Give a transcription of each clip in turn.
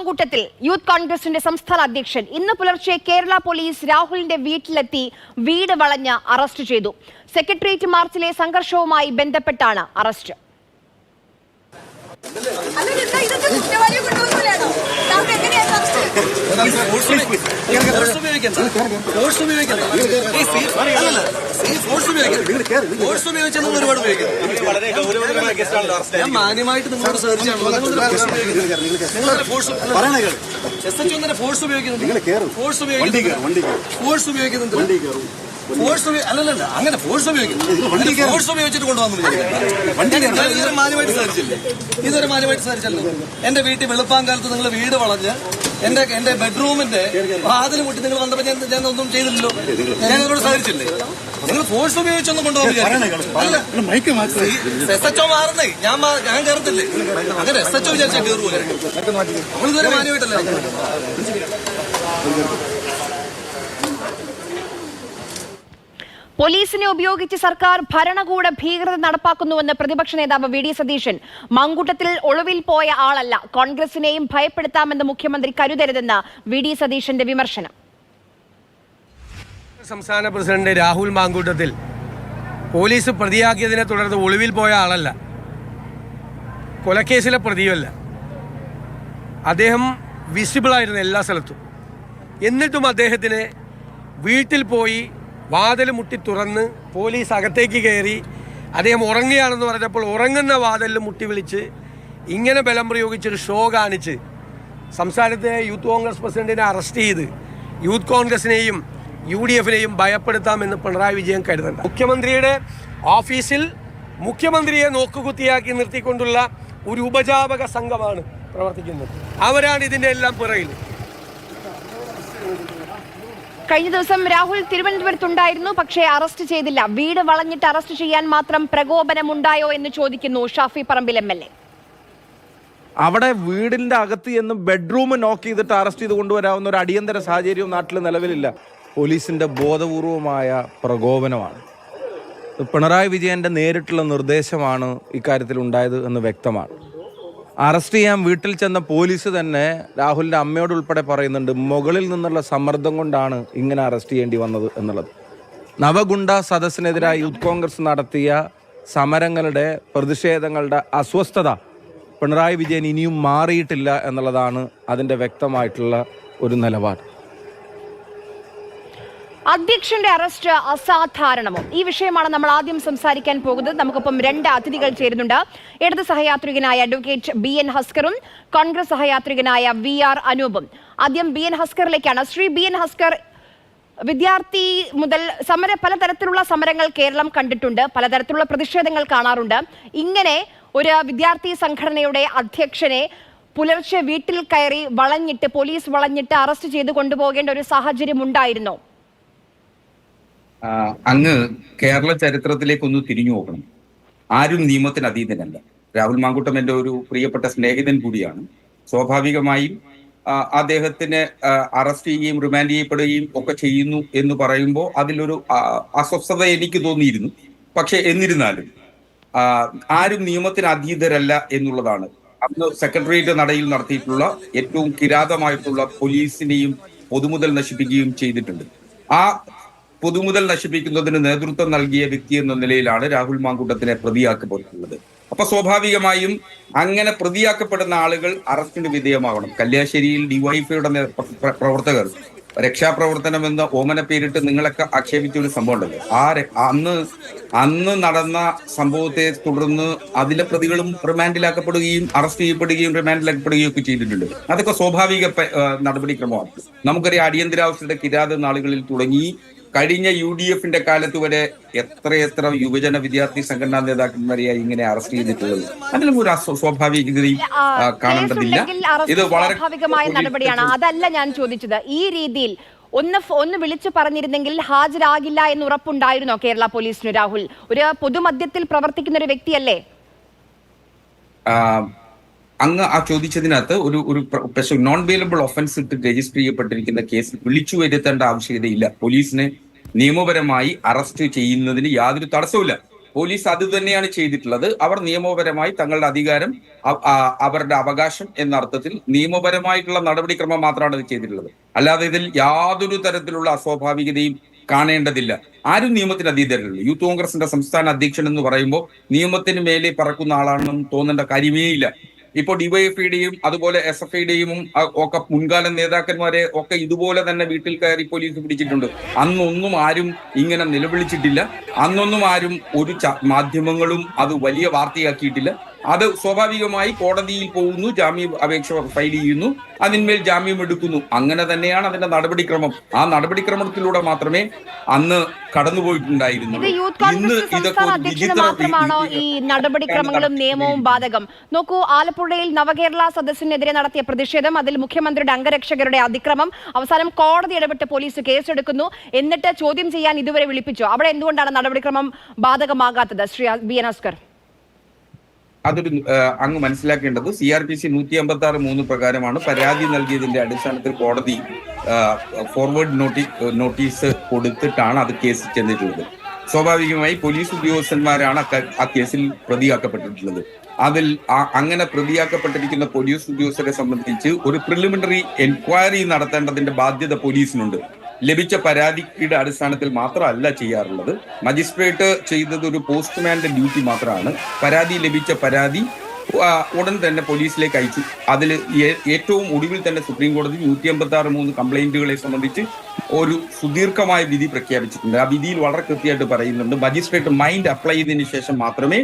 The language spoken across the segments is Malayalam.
മാങ്കൂട്ടത്തിൽ യൂത്ത് കോൺഗ്രസിന്റെ സംസ്ഥാന അധ്യക്ഷൻ ഇന്ന് പുലർച്ചെ കേരള പോലീസ് രാഹുലിന്റെ വീട്ടിലെത്തി വീട് വളഞ്ഞ് അറസ്റ്റ് ചെയ്തു. സെക്രട്ടേറിയറ്റ് മാർച്ചിലെ സംഘർഷവുമായി ബന്ധപ്പെട്ടാണ് അറസ്റ്റ്. മാന്യമായിട്ട് നിങ്ങളോട് സെർച്ച് അല്ലല്ല അങ്ങനെ ഫോഴ്സ് ഉപയോഗിക്കുന്നു. ഫോഴ്സ് ഉപയോഗിച്ചിട്ട് കൊണ്ടുവന്നു ഇതുവരെ മാന്യമായിട്ട് സാധിച്ചല്ലോ. എന്റെ വീട്ടിൽ വെളുപ്പാങ്കാലത്ത് നിങ്ങൾ വീട് വളഞ്ഞ് എന്റെ ബെഡ്റൂമിന്റെ വാതിൽ മുട്ടി നിങ്ങൾ വന്നപ്പോ ഞാൻ ഒന്നും ചെയ്തില്ലല്ലോ. ഞാൻ നിങ്ങളോട് സാധിച്ചില്ലേ? നിങ്ങൾ ഫോഴ്സ് ഉപയോഗിച്ചൊന്നും കൊണ്ടുപോകുന്നില്ല. SHO മാറുന്നേ ഞാൻ കയറത്തില്ലേ? അങ്ങനെ SHO വിചാരിച്ചാൽ കയറൂലേ? നമ്മൾ ഇതുവരെ മാന്യമായിട്ടല്ലേ. പോലീസിനെ ഉപയോഗിച്ച് സർക്കാർ ഭരണകൂട ഭീകരത നടപ്പാക്കുന്നുവെന്ന് പ്രതിപക്ഷ നേതാവ് വി ഡി സതീശൻ. മാങ്കൂട്ടത്തിൽ ഒളിവിൽ പോയ ആളല്ല, കോൺഗ്രസിനെയും ഭയപ്പെടുത്താമെന്ന് മുഖ്യമന്ത്രി കരുതരുതെന്ന് വി ഡി സതീശന്റെ വിമർശനം. സംസ്ഥാന പ്രസിഡന്റ് രാഹുൽ മാങ്കൂട്ടത്തിൽ പോലീസ് പ്രതിയാക്കിയതിനെ തുടർന്ന് ഒളിവിൽ പോയ ആളല്ല, കൊലക്കേസിലെ പ്രതിയുമല്ല. അദ്ദേഹം വിസിബിളായിരുന്നു എല്ലാ സ്ഥലത്തും. എന്നിട്ടും അദ്ദേഹത്തിന് വീട്ടിൽ പോയി വാതിൽ മുട്ടി തുറന്ന് പോലീസ് അകത്തേക്ക് കയറി അദ്ദേഹം ഉറങ്ങുകയാണെന്ന് പറഞ്ഞപ്പോൾ ഉറങ്ങുന്ന വാതിലിൽ മുട്ടി വിളിച്ച് ഇങ്ങനെ ബലം പ്രയോഗിച്ചൊരു ഷോ കാണിച്ച് സംസ്ഥാനത്തെ യൂത്ത് കോൺഗ്രസ് പ്രസിഡന്റിനെ അറസ്റ്റ് ചെയ്ത് യൂത്ത് കോൺഗ്രസിനെയും UDF-നെയും ഭയപ്പെടുത്താമെന്ന് പിണറായി വിജയൻ കരുതണ്ട. മുഖ്യമന്ത്രിയുടെ ഓഫീസിൽ മുഖ്യമന്ത്രിയെ നോക്കുകുത്തിയാക്കി നിർത്തിക്കൊണ്ടുള്ള ഒരു ഉപജാപക സംഘമാണ് പ്രവർത്തിക്കുന്നത്. അവരാണ് ഇതിൻ്റെ എല്ലാം പിറകിൽ. കഴിഞ്ഞ ദിവസം രാഹുൽ തിരുവനന്തപുരത്തുണ്ടായിരുന്നു, പക്ഷേ അറസ്റ്റ് ചെയ്തില്ല. വീട് വളഞ്ഞിട്ട് അറസ്റ്റ് ചെയ്യാൻ മാത്രം പ്രകോപനമുണ്ടായോ എന്ന് ചോദിക്കുന്നു ഷാഫി പറമ്പിൽ MLA. അവിടെ വീടിന്റെ അകത്ത് എന്ന് ബെഡ്റൂം നോക്ക് ചെയ്തിട്ട് അറസ്റ്റ് ചെയ്ത് കൊണ്ടുവരാവുന്ന ഒരു അടിയന്തര സാഹചര്യവും നാട്ടിൽ നിലവിലില്ല. പോലീസിന്റെ ബോധപൂർവമായ പ്രകോപനമാണ്. പിണറായി വിജയന്റെ നേരിട്ടുള്ള നിർദ്ദേശമാണ് ഇക്കാര്യത്തിൽ ഉണ്ടായത് എന്ന് വ്യക്തമാണ്. അറസ്റ്റ് ചെയ്യാൻ വീട്ടിൽ ചെന്ന പോലീസ് തന്നെ രാഹുലിൻ്റെ അമ്മയോട് ഉൾപ്പെടെ പറയുന്നുണ്ട്, മുകളിൽ നിന്നുള്ള സമ്മർദ്ദം കൊണ്ടാണ് ഇങ്ങനെ അറസ്റ്റ് ചെയ്യേണ്ടി വന്നത് എന്നുള്ളത്. നവഗുണ്ട സദസ്സിനെതിരായി യൂത്ത് കോൺഗ്രസ് നടത്തിയ സമരങ്ങളുടെ പ്രതിഷേധങ്ങളുടെ അസ്വസ്ഥത പിണറായി വിജയൻ ഇനിയും മാറിയിട്ടില്ല എന്നുള്ളതാണ് അതിൻ്റെ വ്യക്തമായിട്ടുള്ള ഒരു നിലപാട്. അധ്യക്ഷന്റെ അറസ്റ്റ് അസാധാരണമോ? ഈ വിഷയമാണ് നമ്മൾ ആദ്യം സംസാരിക്കാൻ പോകുന്നത്. നമുക്കൊപ്പം രണ്ട് അതിഥികൾ ചേരുന്നുണ്ട്. ഇടത് സഹയാത്രികനായ അഡ്വക്കേറ്റ് BN ഹസ്കറും കോൺഗ്രസ് സഹയാത്രികനായ VR അനൂപും. ആദ്യം BN ഹസ്കറിലേക്കാണ്. ശ്രീ BN ഹസ്കർ, വിദ്യാർത്ഥി മുതൽ പലതരത്തിലുള്ള സമരങ്ങൾ കേരളം കണ്ടിട്ടുണ്ട്, പലതരത്തിലുള്ള പ്രതിഷേധങ്ങൾ കാണാറുണ്ട്. ഇങ്ങനെ ഒരു വിദ്യാർത്ഥി സംഘടനയുടെ അധ്യക്ഷനെ പുലർച്ചെ വീട്ടിൽ കയറി പോലീസ് വളഞ്ഞിട്ട് അറസ്റ്റ് ചെയ്ത് കൊണ്ടുപോകേണ്ട ഒരു സാഹചര്യം ഉണ്ടായിരുന്നോ? അങ്ങ് കേരള ചരിത്രത്തിലേക്ക് ഒന്ന് തിരിഞ്ഞു നോക്കണം. ആരും നിയമത്തിന് അതീതനല്ല. രാഹുൽ മാങ്കൂട്ടം എൻ്റെ ഒരു പ്രിയപ്പെട്ട സ്നേഹിതൻ കൂടിയാണ്. സ്വാഭാവികമായും അദ്ദേഹത്തിനെ അറസ്റ്റ് ചെയ്യുകയും റിമാൻഡ് ചെയ്യപ്പെടുകയും ഒക്കെ ചെയ്യുന്നു എന്ന് പറയുമ്പോൾ അതിലൊരു അസ്വസ്ഥത എനിക്ക് തോന്നിയിരുന്നു. പക്ഷെ എന്നിരുന്നാലും ആരും നിയമത്തിന് അതീതരല്ല എന്നുള്ളതാണ് അന്ന് സെക്രട്ടേറിയറ്റ് നടയിൽ നടത്തിയിട്ടുള്ള ഏറ്റവും കിരാതമായിട്ടുള്ള പോലീസിനെയും പൊതുമുതൽ നശിപ്പിക്കുകയും ചെയ്തിട്ടുണ്ട്. ആ പൊതുമുതൽ നശിപ്പിക്കുന്നതിന് നേതൃത്വം നൽകിയ വ്യക്തി എന്ന നിലയിലാണ് രാഹുൽ മാങ്കൂട്ടത്തിനെ പ്രതിയാക്കപ്പെട്ടിട്ടുള്ളത്. അപ്പൊ സ്വാഭാവികമായും അങ്ങനെ പ്രതിയാക്കപ്പെടുന്ന ആളുകൾ അറസ്റ്റിന് വിധേയമാവണം. കല്യാശ്ശേരിയിൽ DYFIയുടെ പ്രവർത്തകർ രക്ഷാപ്രവർത്തനം എന്ന ഓമന പേരിട്ട് നിങ്ങളൊക്കെ ആക്ഷേപിച്ച ഒരു സംഭവം ഉണ്ടല്ലോ. അന്ന് നടന്ന സംഭവത്തെ തുടർന്ന് അതിലെ പ്രതികളും റിമാൻഡിലാക്കപ്പെടുകയും അറസ്റ്റ് ചെയ്യപ്പെടുകയും റിമാൻഡിലാക്കപ്പെടുകയും ഒക്കെ ചെയ്തിട്ടുണ്ട്. അതൊക്കെ സ്വാഭാവിക നടപടിക്രമമാണ്. നമുക്കറിയാം, അടിയന്തരാവസ്ഥയുടെ കിരാത നാളുകളിൽ തുടങ്ങി കഴിഞ്ഞ UDF-ന്റെ കാലത്ത് വരെ എത്ര യുവജന വിദ്യാർത്ഥി സംഘടനാ നേതാക്കന്മാരെയായി ഇങ്ങനെ അറസ്റ്റ് ചെയ്തിട്ടുള്ളത്. അതിലും ഒരു സ്വാഭാവികതയും കാണേണ്ടതില്ല. ഇത് വളരെ സ്വാഭാവികമായ നടപടിയാണ്. അതല്ല ഞാൻ ചോദിച്ചത്. ഈ രീതിയിൽ ഒന്ന് വിളിച്ചു പറഞ്ഞിരുന്നെങ്കിൽ ഹാജരാകില്ല എന്ന് ഉറപ്പുണ്ടായിരുന്നോ കേരള പോലീസിന്? രാഹുൽ ഒരു പൊതുമധ്യത്തിൽ പ്രവർത്തിക്കുന്ന ഒരു വ്യക്തിയല്ലേ? അങ്ങ് ആ ചോദിച്ചതിനകത്ത് ഒരു പ്രശ്നം, നോൺ ബെയിലബിൾ ഒഫൻസ് ഇട്ട് രജിസ്റ്റർ ചെയ്യപ്പെട്ടിരിക്കുന്ന കേസിൽ വിളിച്ചു വരുത്തേണ്ട ആവശ്യകതയില്ല. പോലീസിനെ നിയമപരമായി അറസ്റ്റ് ചെയ്യുന്നതിന് യാതൊരു തടസ്സവുമില്ല. പോലീസ് അത് തന്നെയാണ് ചെയ്തിട്ടുള്ളത്. അവർ നിയമപരമായി തങ്ങളുടെ അധികാരം, അവരുടെ അവകാശം എന്ന അർത്ഥത്തിൽ നിയമപരമായിട്ടുള്ള നടപടിക്രമം മാത്രമാണ് അത് ചെയ്തിട്ടുള്ളത്. അല്ലാതെ ഇതിൽ യാതൊരു തരത്തിലുള്ള അസ്വാഭാവികതയും കാണേണ്ടതില്ല. ആരും നിയമത്തിന് അതീതരല്ല. യൂത്ത് കോൺഗ്രസിന്റെ സംസ്ഥാന അധ്യക്ഷൻ എന്ന് പറയുമ്പോൾ നിയമത്തിന് മേലെ പറക്കുന്ന ആളാണെന്നും തോന്നേണ്ട കാര്യമേ ഇല്ല. ഇപ്പോൾ ഡിവൈഎഫ്ഐയുടെയും അതുപോലെ SFIയുടെയും ഒക്കെ മുൻകാല നേതാക്കന്മാരെ ഒക്കെ ഇതുപോലെ തന്നെ വീട്ടിൽ കയറി പോലീസ് പിടിച്ചിട്ടുണ്ട്. അന്നൊന്നും ആരും ഇങ്ങനെ നിലവിളിച്ചിട്ടില്ല. അന്നൊന്നും ആരും ഒരു മാധ്യമങ്ങളും അത് വലിയ വാർത്തയാക്കിയിട്ടില്ല. അത് സ്വാഭാവികമായി കോടതിയിൽ പോകുന്നു, ജാമ്യ അപേക്ഷ ഫയൽ ചെയ്യുന്നു, അതിന്മേൽ ജാമ്യം എടുക്കുന്നു. അങ്ങനെ തന്നെയാണ് അതിന്റെ നടപടിക്രമം. ആ നടപടിക്രമത്തിലൂടെ മാത്രമേ അന്ന് കടന്നുപോയിട്ടുണ്ടായിരുന്നു. ഇന്ന് ഇതൊക്കെ മാത്രമാണോ ഈ നടപടിക്രമങ്ങളും നിയമവും ബാധകം? നോക്കൂ, ആലപ്പുഴയിൽ നവകേരള സദസ്സിനെതിരെ നടത്തിയ പ്രതിഷേധം, അതിൽ മുഖ്യമന്ത്രിയുടെ അംഗരക്ഷകരുടെ അതിക്രമം, അവസാനം കോടതി ഇടപെട്ട് പോലീസ് കേസെടുക്കുന്നു, എന്നിട്ട് ചോദ്യം ചെയ്യാൻ ഇതുവരെ വിളിപ്പിച്ചു. അവിടെ എന്തുകൊണ്ടാണ് നടപടിക്രമം ബാധകമാകാത്തത്? ശ്രീ BN ഹസ്കർ, അതൊരു അങ്ങ് മനസ്സിലാക്കേണ്ടത് CRPC 156(3) പ്രകാരമാണ് പരാതി നൽകിയതിന്റെ അടിസ്ഥാനത്തിൽ കോടതി ഫോർവേഡ് നോട്ടീസ് കൊടുത്തിട്ടാണ് അത് കേസ് ചെന്നിട്ടുള്ളത്. സ്വാഭാവികമായി പോലീസ് ഉദ്യോഗസ്ഥന്മാരാണ് ആ കേസിൽ പ്രതിയാക്കപ്പെട്ടിട്ടുള്ളത്. അതിൽ അങ്ങനെ പ്രതിയാക്കപ്പെട്ടിരിക്കുന്ന പോലീസ് ഉദ്യോഗസ്ഥരെ സംബന്ധിച്ച് ഒരു പ്രിലിമിനറി എൻക്വയറി നടത്തേണ്ടതിന്റെ ബാധ്യത പോലീസിനുണ്ട്. ലഭിച്ച പരാതിയുടെ അടിസ്ഥാനത്തിൽ മാത്രമല്ല ചെയ്യാറുള്ളത്. മജിസ്ട്രേറ്റ് ചെയ്തത് ഒരു പോസ്റ്റ്മാന്റെ ഡ്യൂട്ടി മാത്രമാണ്. ലഭിച്ച പരാതി ഉടൻ തന്നെ പോലീസിലേക്ക് അയച്ചു. അതിൽ ഏറ്റവും ഒടുവിൽ തന്നെ സുപ്രീം കോടതി 156(3) കംപ്ലൈന്റുകളെ സംബന്ധിച്ച് ഒരു സുദീർഘമായ വിധി പ്രഖ്യാപിച്ചിട്ടുണ്ട്. ആ വിധിയിൽ വളരെ കൃത്യമായിട്ട് പറയുന്നുണ്ട്, മജിസ്ട്രേറ്റ് മൈൻഡ് അപ്ലൈ ചെയ്തതിനു ശേഷം മാത്രമേ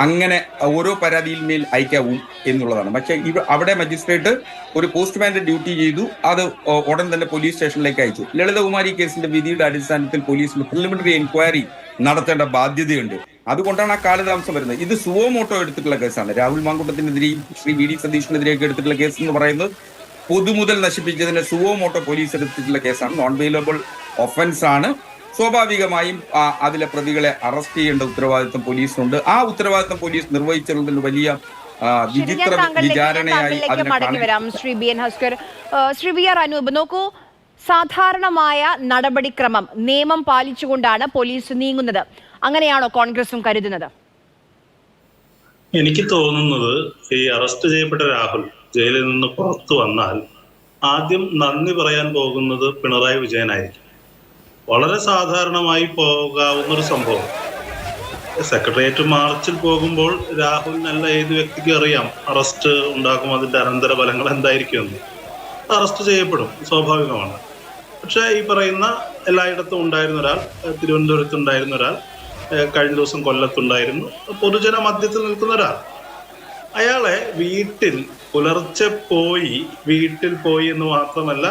അങ്ങനെ ഓരോ പരാതിയിൽ മേൽ അയക്കാവൂ എന്നുള്ളതാണ്. പക്ഷെ അവിടെ മജിസ്ട്രേറ്റ് ഒരു പോസ്റ്റ്മാന്റെ ഡ്യൂട്ടി ചെയ്തു, അത് ഉടൻ തന്നെ പോലീസ് സ്റ്റേഷനിലേക്ക് അയച്ചു. ലളിതകുമാരി കേസിന്റെ വിധിയുടെ അടിസ്ഥാനത്തിൽ പോലീസിന് പ്രിലിമിനറി എൻക്വയറി നടത്തേണ്ട ബാധ്യതയുണ്ട്. അതുകൊണ്ടാണ് ആ കാലതാമസം വരുന്നത്. ഇത് സുവോമോട്ടോ എടുത്തിട്ടുള്ള കേസാണ്. രാഹുൽ മാങ്കൂട്ടത്തിനെതിരെയും ശ്രീ VD സതീഷിനെതിരെയൊക്കെ എടുത്തിട്ടുള്ള കേസ് എന്ന് പറയുന്നത് പൊതുമുതൽ നശിപ്പിച്ചതിന് സുവോമോട്ടോ പോലീസ് എടുത്തിട്ടുള്ള കേസാണ്. നോൺ ബെയിലബിൾ ഒഫൻസ് ആണ്. സ്വാഭാവികമായും അതിലെ പ്രതികളെ അറസ്റ്റ് ചെയ്യേണ്ട ഉത്തരവാദിത്വം പോലീസിനുണ്ട്. ആ ഉത്തരവാദിത്വം പോലീസ് നിർവഹിച്ചതിന് വലിയ വിചിത്ര വിചാരണയായി ശ്രീ BN ഹസ്കർ. ശ്രീ VR അനൂപ്, നോക്കൂ, സാധാരണമായ നടപടിക്രമം, നിയമം പാലിച്ചുകൊണ്ടാണ് പോലീസ് നീങ്ങുന്നത്. അങ്ങനെയാണോ കോൺഗ്രസും കരുതുന്നത്? എനിക്ക് തോന്നുന്നത് ഈ അറസ്റ്റ് ചെയ്യപ്പെട്ട രാഹുൽ ജയിലിൽ നിന്ന് പുറത്തു വന്നാൽ ആദ്യം നന്ദി പറയാൻ പോകുന്നത് പിണറായി വിജയനായിരിക്കും. വളരെ സാധാരണമായി പോകാവുന്നൊരു സംഭവം. സെക്രട്ടേറിയറ്റ് മാർച്ചിൽ പോകുമ്പോൾ രാഹുലിനല്ല ഏത് വ്യക്തിക്കും അറിയാം അറസ്റ്റ് ഉണ്ടാകും, അതിന്റെ അനന്തര ഫലങ്ങൾ എന്തായിരിക്കുമെന്ന്. അറസ്റ്റ് ചെയ്യപ്പെടും, സ്വാഭാവികമാണ്. പക്ഷെ ഈ പറയുന്ന എല്ലായിടത്തും ഉണ്ടായിരുന്ന ഒരാൾ, തിരുവനന്തപുരത്ത് ഉണ്ടായിരുന്ന ഒരാൾ, കഴിഞ്ഞ ദിവസം കൊല്ലത്തുണ്ടായിരുന്നു, പൊതുജന മധ്യത്തിൽ നിൽക്കുന്ന ഒരാൾ, അയാളെ പുലർച്ചെ വീട്ടിൽ പോയി എന്ന് മാത്രമല്ല,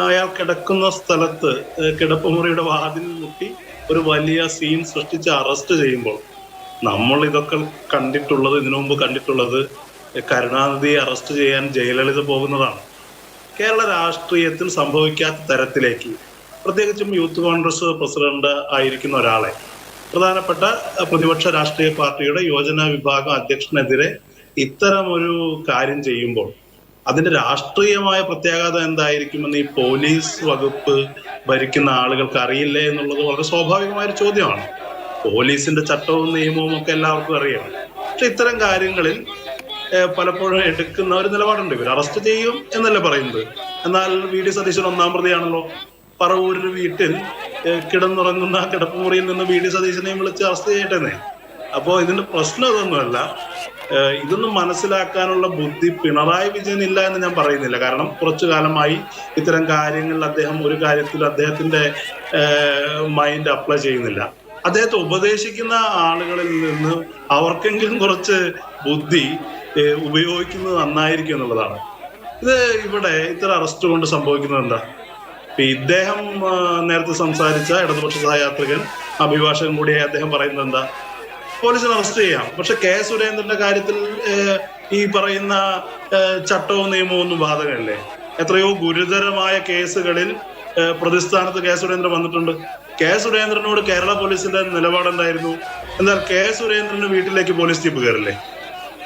അയാൾ കിടക്കുന്ന സ്ഥലത്ത് കിടപ്പുമുറിയുടെ വാതിലിൽ മുട്ടി ഒരു വലിയ സീൻ സൃഷ്ടിച്ച് അറസ്റ്റ് ചെയ്യുമ്പോൾ നമ്മൾ ഇതൊക്കെ ഇതിനു മുമ്പ് കണ്ടിട്ടുള്ളത് കരുണാനിധിയെ അറസ്റ്റ് ചെയ്യാൻ ജയലളിത പോകുന്നതാണ്. കേരള രാഷ്ട്രീയത്തിൽ സംഭവിക്കാത്ത തരത്തിലേക്ക്, പ്രത്യേകിച്ചും യൂത്ത് കോൺഗ്രസ് പ്രസിഡന്റ് ആയിരിക്കുന്ന ഒരാളെ, പ്രധാനപ്പെട്ട പ്രതിപക്ഷ രാഷ്ട്രീയ പാർട്ടിയുടെ യോജന വിഭാഗം അധ്യക്ഷനെതിരെ ഇത്തരമൊരു കാര്യം ചെയ്യുമ്പോൾ അതിന്റെ രാഷ്ട്രീയമായ പ്രത്യാഘാതം എന്തായിരിക്കുമെന്ന് ഈ പോലീസ് വകുപ്പ് ഭരിക്കുന്ന ആളുകൾക്ക് അറിയില്ലേ എന്നുള്ളത് വളരെ സ്വാഭാവികമായൊരു ചോദ്യമാണ്. പോലീസിന്റെ ചട്ടവും നിയമവും ഒക്കെ എല്ലാവർക്കും അറിയാം. പക്ഷെ ഇത്തരം കാര്യങ്ങളിൽ പലപ്പോഴും എടുക്കുന്ന ഒരു നിലപാടുണ്ട്. ഇവർ അറസ്റ്റ് ചെയ്യും എന്നല്ലേ പറയുന്നത്. എന്നാൽ VD സതീശൻ 1-ാം പ്രതിയാണല്ലോ. പറവൂരിൽ വീട്ടിൽ കിടന്നുറങ്ങുന്ന കിടപ്പുമുറിയിൽ നിന്ന് VD സതീശനെയും വിളിച്ച് അറസ്റ്റ് ചെയ്യട്ടെന്നേ. അപ്പോ ഇതിന്റെ പ്രശ്നം ഇതൊന്നുമല്ല. ഇതൊന്നും മനസ്സിലാക്കാനുള്ള ബുദ്ധി പിണറായി വിജയൻ ഇല്ല എന്ന് ഞാൻ പറയുന്നില്ല. കാരണം കുറച്ചു കാലമായി ഇത്തരം കാര്യങ്ങളിൽ ഒരു കാര്യത്തിൽ അദ്ദേഹത്തിന്റെ മൈൻഡ് അപ്ലൈ ചെയ്യുന്നില്ല. അദ്ദേഹത്തെ ഉപദേശിക്കുന്ന ആളുകളിൽ നിന്ന് അവർക്കെങ്കിലും കുറച്ച് ബുദ്ധി ഉപയോഗിക്കുന്നത് നന്നായിരിക്കും എന്നുള്ളതാണ്. ഇവിടെ ഇത്തരം അറസ്റ്റ് കൊണ്ട് സംഭവിക്കുന്നത് എന്താ? ഇദ്ദേഹം നേരത്തെ സംസാരിച്ച ഇടതുപക്ഷ സഹയാത്രികൻ, അഭിഭാഷകൻ കൂടിയായി അദ്ദേഹം പറയുന്നത് എന്താ? പോലീസിന് അറസ്റ്റ് ചെയ്യാം, പക്ഷെ K സുരേന്ദ്രന്റെ കാര്യത്തിൽ ഈ പറയുന്ന ചട്ടവും നിയമവും ഒന്നും ബാധകമല്ലേ? എത്രയോ ഗുരുതരമായ കേസുകളിൽ പ്രതിസ്ഥാനത്ത് K സുരേന്ദ്രൻ വന്നിട്ടുണ്ട്. K സുരേന്ദ്രനോട് കേരള പോലീസിന്റെ നിലപാടുണ്ടായിരുന്നു. എന്നാൽ K സുരേന്ദ്രന്റെ വീട്ടിലേക്ക് പോലീസ് ജീപ്പ് കയറില്ലേ?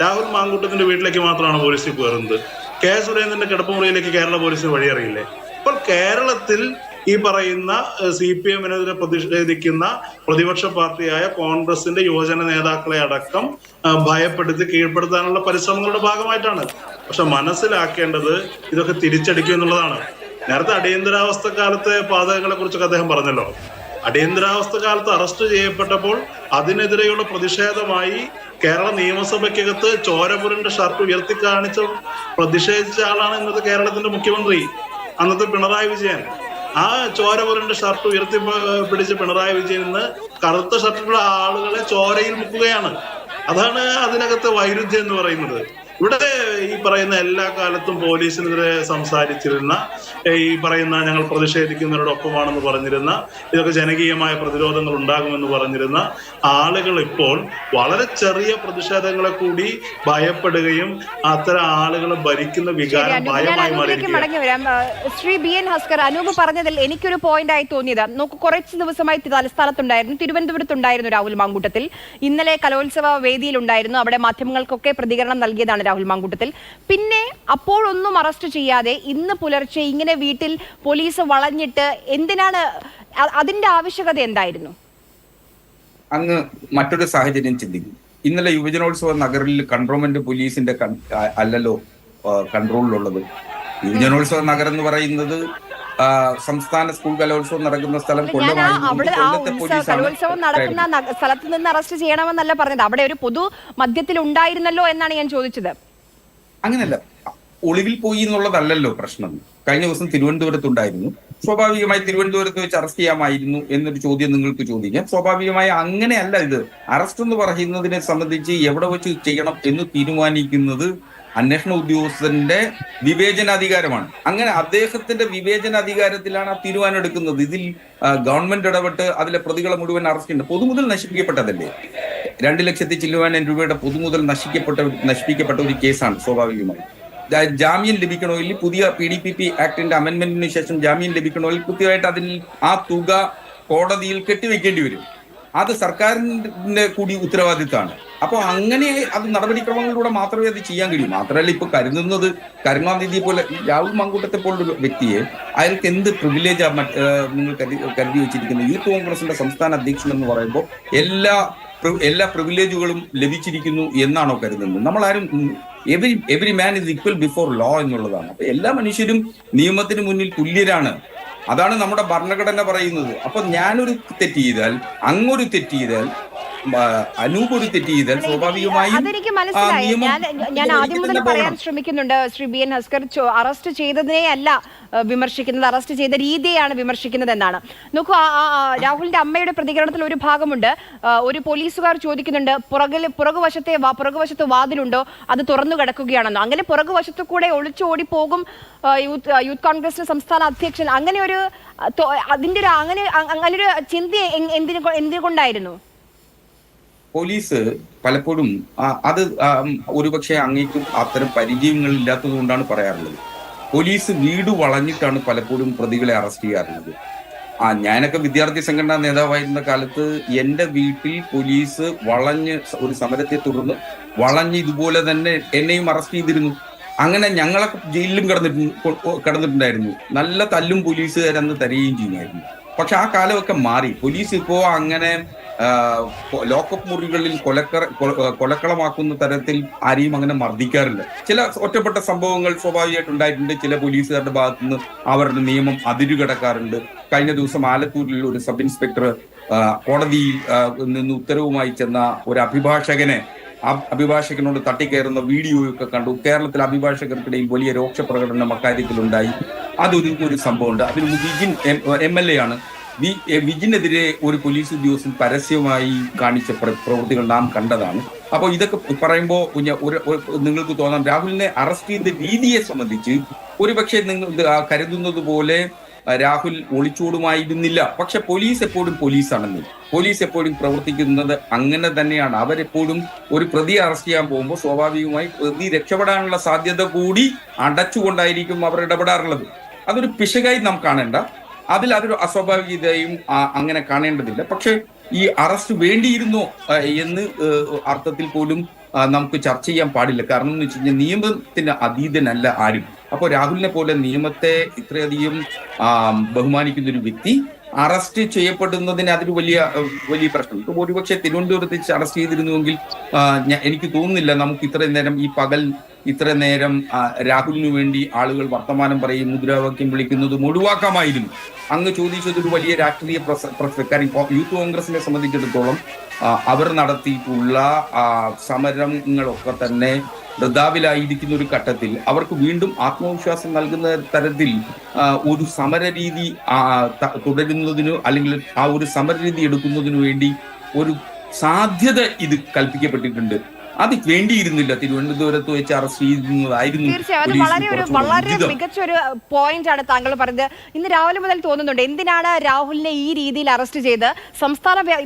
രാഹുൽ മാങ്കൂട്ടത്തിന്റെ വീട്ടിലേക്ക് മാത്രമാണ് പോലീസ് ജീപ്പ് കയറുന്നത്. K സുരേന്ദ്രന്റെ കിടപ്പുമുറിയിലേക്ക് കേരള പോലീസിന് വഴിയറിയില്ലേ? അപ്പോൾ കേരളത്തിൽ ഈ പറയുന്ന CPM-നെതിരെ പ്രതിഷേധിക്കുന്ന പ്രതിപക്ഷ പാർട്ടിയായ കോൺഗ്രസിന്റെ യുവജന നേതാക്കളെ അടക്കം ഭയപ്പെടുത്തി കീഴ്പ്പെടുത്താനുള്ള പരിശ്രമങ്ങളുടെ ഭാഗമായിട്ടാണ്. പക്ഷെ മനസ്സിലാക്കേണ്ടത് ഇതൊക്കെ തിരിച്ചടിക്കും എന്നുള്ളതാണ്. നേരത്തെ അടിയന്തരാവസ്ഥ കാലത്തെ പാതകങ്ങളെ കുറിച്ചൊക്കെ അദ്ദേഹം പറഞ്ഞല്ലോ. അടിയന്തരാവസ്ഥ കാലത്ത് അറസ്റ്റ് ചെയ്യപ്പെട്ടപ്പോൾ അതിനെതിരെയുള്ള പ്രതിഷേധമായി കേരള നിയമസഭയ്ക്കകത്ത് ചോരപുരന്റെ ഷർട്ട് ഉയർത്തി കാണിച്ച പ്രതിഷേധിച്ച ആളാണ് ഇന്നത്തെ കേരളത്തിന്റെ മുഖ്യമന്ത്രി, അന്നത്തെ പിണറായി വിജയൻ. ആ ചോരപുരന്റെ ഷർട്ട് ഉയർത്തി പിടിച്ച പിണറായി വിജയൻ ഇന്ന് കറുത്ത ഷർട്ടുള്ള ആളുകളെ ചോരയിൽ മുക്കുകയാണ്. അതാണ് അതിനകത്തെ വൈരുദ്ധ്യം എന്ന് പറയുന്നത്. ഇവിടെ ഈ പറയുന്ന എല്ലാ കാലത്തും പോലീസിനെതിരെ സംസാരിച്ചിരുന്ന, ഈ പറയുന്ന ഞങ്ങൾ പ്രതിഷേധിക്കുന്നവരോടൊപ്പമാണെന്ന് പറഞ്ഞിരുന്ന, ഇതൊക്കെ ജനകീയമായ പ്രതിരോധങ്ങൾ ഉണ്ടാകുമെന്ന് പറഞ്ഞിരുന്ന ആളുകൾ ഇപ്പോൾ വളരെ ചെറിയ പ്രതിഷേധങ്ങളെ കൂടി ഭയപ്പെടുകയും അത്തരം ആളുകൾ ഭരിക്കുന്ന വികാരം ഭയമായി മാറിയിരിക്കുകയാണ്. ശ്രീ BN ഹസ്കർ, അനൂപ് പറഞ്ഞതിൽ എനിക്കൊരു പോയിന്റ് ആയി തോന്നിയത്, നോക്കൂ, കുറച്ച് ദിവസമായി തലസ്ഥാനത്തുണ്ടായിരുന്നു, തിരുവനന്തപുരത്തുണ്ടായിരുന്നു രാഹുൽ മാങ്കൂട്ടത്തിൽ. ഇന്നലെ കലോത്സവ വേദിയിലുണ്ടായിരുന്നു, അവിടെ മാധ്യമങ്ങൾക്കൊക്കെ പ്രതികരണം നൽകിയതാണ് രാഹുൽ മാങ്കൂട്ടത്തിൽ. പിന്നെ അപ്പോഴൊന്നും അറസ്റ്റ് ചെയ്യാതെ ഇന്ന് പുലർച്ചെ ഇങ്ങനെ വീട്ടിൽ പോലീസ് വളഞ്ഞിട്ട് എന്തിനാണ്? അതിന്റെ ആവശ്യകത എന്തായിരുന്നു? അങ്ങ് മറ്റൊരു സാഹചര്യം ചിന്തിക്കും. ഇന്നലെ യുവജനോത്സവ നഗറിൽ കൺട്രോൺമെന്റ് പോലീസിന്റെ അല്ലല്ലോ കൺട്രോളിലുള്ളത്. യുവജനോത്സവ നഗർ എന്ന് പറയുന്നത് സംസ്ഥാന സ്കൂൾ കലോത്സവം നടക്കുന്ന സ്ഥലം കലോത്സവം നടക്കുന്ന സ്ഥലത്ത് നിന്ന് അറസ്റ്റ് ചെയ്യണമെന്നല്ല പറഞ്ഞത്, അവിടെ ഒരു പൊതു മധ്യത്തിൽ ഉണ്ടായിരുന്നല്ലോ എന്നാണ് ഞാൻ ചോദിച്ചത്. അങ്ങനെയല്ല, ഒളിവിൽ പോയി എന്നുള്ളതല്ലല്ലോ പ്രശ്നം. കഴിഞ്ഞ ദിവസം തിരുവനന്തപുരത്തുണ്ടായിരുന്നു. സ്വാഭാവികമായി തിരുവനന്തപുരത്ത് വെച്ച് അറസ്റ്റ് ചെയ്യാമായിരുന്നു എന്നൊരു ചോദ്യം നിങ്ങൾക്ക് ചോദിക്കാം. സ്വാഭാവികമായി അങ്ങനെയല്ല. ഇത് അറസ്റ്റ് എന്ന് പറയുന്നതിനെ സംബന്ധിച്ച് എവിടെ വെച്ച് ചെയ്യണം എന്ന് തീരുമാനിക്കുന്നത് അന്വേഷണ ഉദ്യോഗസ്ഥന്റെ വിവേചനാധികാരമാണ്. അങ്ങനെ അദ്ദേഹത്തിന്റെ വിവേചനാധികാരത്തിലാണ് ആ തീരുമാനം എടുക്കുന്നത്. ഇതിൽ ഗവൺമെന്റ് ഇടപെട്ട് അതിലെ പ്രതികളെ മുഴുവൻ അറസ്റ്റ് ചെയ്യുന്നത് പൊതുമുതൽ നശിപ്പിക്കപ്പെട്ടതല്ലേ? 2 ലക്ഷത്തി ചില്ലുവാനം രൂപയുടെ പൊതുമുതൽ നശിപ്പിക്കപ്പെട്ട ഒരു കേസാണ്. സ്വാഭാവികമായി ജാമ്യം ലഭിക്കണമെങ്കിൽ പുതിയ PDPP ആക്ടിന്റെ അമെന്റ്മെന്റിന് ശേഷം ജാമ്യം ലഭിക്കണമെങ്കിൽ കൃത്യമായിട്ട് അതിൽ ആ തുക കോടതിയിൽ കെട്ടിവെക്കേണ്ടി വരും. അത് സർക്കാരിന്റെ കൂടി ഉത്തരവാദിത്തമാണ്. അപ്പോൾ അങ്ങനെ അത് നടപടിക്രമങ്ങളിലൂടെ മാത്രമേ അത് ചെയ്യാൻ കഴിയൂ. മാത്രമല്ല, ഇപ്പൊ കരുണാനിധിയെ പോലെ രാഹുൽ മാങ്കൂട്ടത്തെ പോലൊരു വ്യക്തിയെ അയാൾക്ക് എന്ത് പ്രിവിലേജാ നിങ്ങൾ കരുതി വെച്ചിരിക്കുന്നത്? യൂത്ത് കോൺഗ്രസിന്റെ സംസ്ഥാന അധ്യക്ഷൻ എന്ന് പറയുമ്പോൾ എല്ലാ പ്രിവിലേജുകളും ലഭിച്ചിരിക്കുന്നു എന്നാണോ കരുതുന്നത്? നമ്മളാരും every man is equal before law എന്നുള്ളതാണ്. അപ്പൊ എല്ലാ മനുഷ്യരും നിയമത്തിന് മുന്നിൽ തുല്യരാണ്. അതാണ് നമ്മുടെ ഭരണഘടന പറയുന്നത്. അപ്പൊ ഞാനൊരു തെറ്റ് ചെയ്താൽ, അങ്ങൊരു തെറ്റ് ചെയ്താൽ, അനൂപ് ഒരു തെറ്റ് ചെയ്താൽ സ്വാഭാവികമായും അതെനിക്ക് മനസ്സിലായി. ഞാൻ ആദ്യം മുതൽ പറയാൻ ശ്രമിക്കുന്നുണ്ട് ശ്രീ BN ഹസ്കർ, അറസ്റ്റ് ചെയ്തതിനെ അല്ല വിമർശിക്കുന്നത്, അറസ്റ്റ് ചെയ്ത രീതിയാണ് വിമർശിക്കുന്നത് എന്നാണ്. നോക്കൂ, രാഹുലിന്റെ അമ്മയുടെ പ്രതികരണത്തിൽ ഒരു ഭാഗമുണ്ട്. ഒരു പോലീസുകാർ ചോദിക്കുന്നുണ്ട്, പുറകുവശത്ത് വാതിലുണ്ടോ, അത് തുറന്നു കിടക്കുകയാണെന്നോ. അങ്ങനെ പുറകുവശത്തു കൂടെ ഒളിച്ചോടി പോകും യൂത്ത് കോൺഗ്രസിന്റെ സംസ്ഥാന അധ്യക്ഷൻ. അങ്ങനെ ഒരു അങ്ങനൊരു ചിന്ത എന്തുകൊണ്ടായിരുന്നു? പോലീസ് പലപ്പോഴും അത് ഒരുപക്ഷെ അങ്ങേക്കും അത്തരം പരിചയങ്ങൾ ഇല്ലാത്തത് കൊണ്ടാണ് പറയാറുള്ളത്. പോലീസ് വീട് വളഞ്ഞിട്ടാണ് പലപ്പോഴും പ്രതികളെ അറസ്റ്റ് ചെയ്യാറുള്ളത്. ഞാനൊക്കെ വിദ്യാർത്ഥി സംഘടനാ നേതാവായിരുന്ന കാലത്ത് എൻ്റെ വീട്ടിൽ പോലീസ് വളഞ്ഞ് ഒരു സമരത്തെ തുടർന്ന് വളഞ്ഞ് ഇതുപോലെ തന്നെ എന്നെയും അറസ്റ്റ് ചെയ്തിരുന്നു. അങ്ങനെ ഞങ്ങളൊക്കെ ജയിലിലും കിടന്നിട്ടുണ്ടായിരുന്നു. നല്ല തല്ലും പോലീസുകാരെന്ന് തരികയും ചെയ്യുമായിരുന്നു. പക്ഷെ ആ കാലമൊക്കെ മാറി. പോലീസ് ഇപ്പോ അങ്ങനെ ലോക്കപ്പ് മുറികളിൽ കൊലക്കളമാക്കുന്ന തരത്തിൽ ആരെയും അങ്ങനെ മർദ്ദിക്കാറില്ല. ചില ഒറ്റപ്പെട്ട സംഭവങ്ങൾ സ്വാഭാവികമായിട്ട് ഉണ്ടായിട്ടുണ്ട്. ചില പോലീസുകാരുടെ ഭാഗത്തു നിന്ന് അവരുടെ നിയമം അതിരുകടക്കാറുണ്ട്. കഴിഞ്ഞ ദിവസം ആലത്തൂരിൽ ഒരു സബ് ഇൻസ്പെക്ടർ കോടതിയിൽ നിന്ന് ഉത്തരവുമായി ചെന്ന ഒരു അഭിഭാഷകനോട് തട്ടിക്കയറുന്ന വീഡിയോയൊക്കെ കണ്ടു. കേരളത്തിലെ അഭിഭാഷകർക്കിടയിൽ വലിയ രോക്ഷപ്രകടനം അക്കാര്യത്തിലുണ്ടായി. അതൊരു സംഭവമുണ്ട്. അതിൽ വിജിൻ MLA ആണ്. വിജിനെതിരെ ഒരു പോലീസ് ഉദ്യോഗസ്ഥൻ പരസ്യമായി കാണിച്ച പ്രവൃത്തികൾ നാം കണ്ടതാണ്. അപ്പോൾ ഇതൊക്കെ പറയുമ്പോൾ നിങ്ങൾക്ക് തോന്നാം രാഹുലിനെ അറസ്റ്റ് ചെയ്ത രീതിയെ സംബന്ധിച്ച് ഒരുപക്ഷെ നിങ്ങൾ കരുതുന്നത് പോലെ രാഹുൽ ഒളിച്ചോടുമായിരുന്നില്ല. പക്ഷെ പോലീസ് എപ്പോഴും പോലീസാണെന്ന്, പോലീസ് എപ്പോഴും പ്രവർത്തിക്കുന്നത് അങ്ങനെ തന്നെയാണ്. അവരെപ്പോഴും ഒരു പ്രതിയെ അറസ്റ്റ് ചെയ്യാൻ പോകുമ്പോൾ സ്വാഭാവികമായി പ്രതി രക്ഷപ്പെടാനുള്ള സാധ്യത കൂടി അടച്ചുകൊണ്ടായിരിക്കും അവർ ഇടപെടാറുള്ളത്. അതൊരു പിശകായി നാം കാണേണ്ട, അതൊരു അസ്വാഭാവികതയും അങ്ങനെ കാണേണ്ടതില്ല. പക്ഷെ ഈ അറസ്റ്റ് വേണ്ടിയിരുന്നോ എന്ന് അർത്ഥത്തിൽ പോലും നമുക്ക് ചർച്ച ചെയ്യാൻ പാടില്ല. കാരണം എന്ന് വെച്ച് കഴിഞ്ഞാൽ നിയമത്തിന് അതീതനല്ല ആരും. അപ്പോൾ രാഹുലിനെ പോലെ നിയമത്തെ ഇത്രയധികം ബഹുമാനിക്കുന്ന ഒരു വ്യക്തി അറസ്റ്റ് ചെയ്യപ്പെടുന്നതിന് അതൊരു വലിയ പ്രശ്നം. ഇപ്പൊ ഒരുപക്ഷെ തിരുവനന്തപുരത്ത് വെച്ച് അറസ്റ്റ് ചെയ്തിരുന്നുവെങ്കിൽ എനിക്ക് തോന്നുന്നില്ല നമുക്ക് ഇത്രയും നേരം ഇത്ര നേരം രാഹുലിനു വേണ്ടി ആളുകൾ വർത്തമാനം പറയും, മുദ്രാവാക്യം വിളിക്കുന്നതും ഒഴിവാക്കാമായിരുന്നു. അങ്ങ് ചോദിച്ചതൊരു വലിയ രാഷ്ട്രീയ കാര്യം. യൂത്ത് കോൺഗ്രസിനെ സംബന്ധിച്ചിടത്തോളം അവർ നടത്തിയിട്ടുള്ള സമരങ്ങളൊക്കെ തന്നെ വൃഥാവിലായിരിക്കുന്ന ഒരു ഘട്ടത്തിൽ അവർക്ക് വീണ്ടും ആത്മവിശ്വാസം നൽകുന്ന തരത്തിൽ ഒരു സമരരീതി തുടരുന്നതിനോ അല്ലെങ്കിൽ ആ ഒരു സമരരീതി എടുക്കുന്നതിനു വേണ്ടി ഒരു സാധ്യത ഇത് കൽപ്പിക്കപ്പെട്ടിട്ടുണ്ട്. അത് വേണ്ടിയിരുന്നില്ല. തിരുവനന്തപുരത്ത് വെച്ച് അറസ്റ്റ് ചെയ്യുന്നതായിരുന്നു. തീർച്ചയായും വളരെ മികച്ച ഒരു പോയിന്റ് ആണ് താങ്കൾ പറഞ്ഞത്. ഇന്ന് രാവിലെ മുതൽ തോന്നുന്നുണ്ട് എന്തിനാണ് രാഹുലിനെ ഈ രീതിയിൽ അറസ്റ്റ് ചെയ്ത്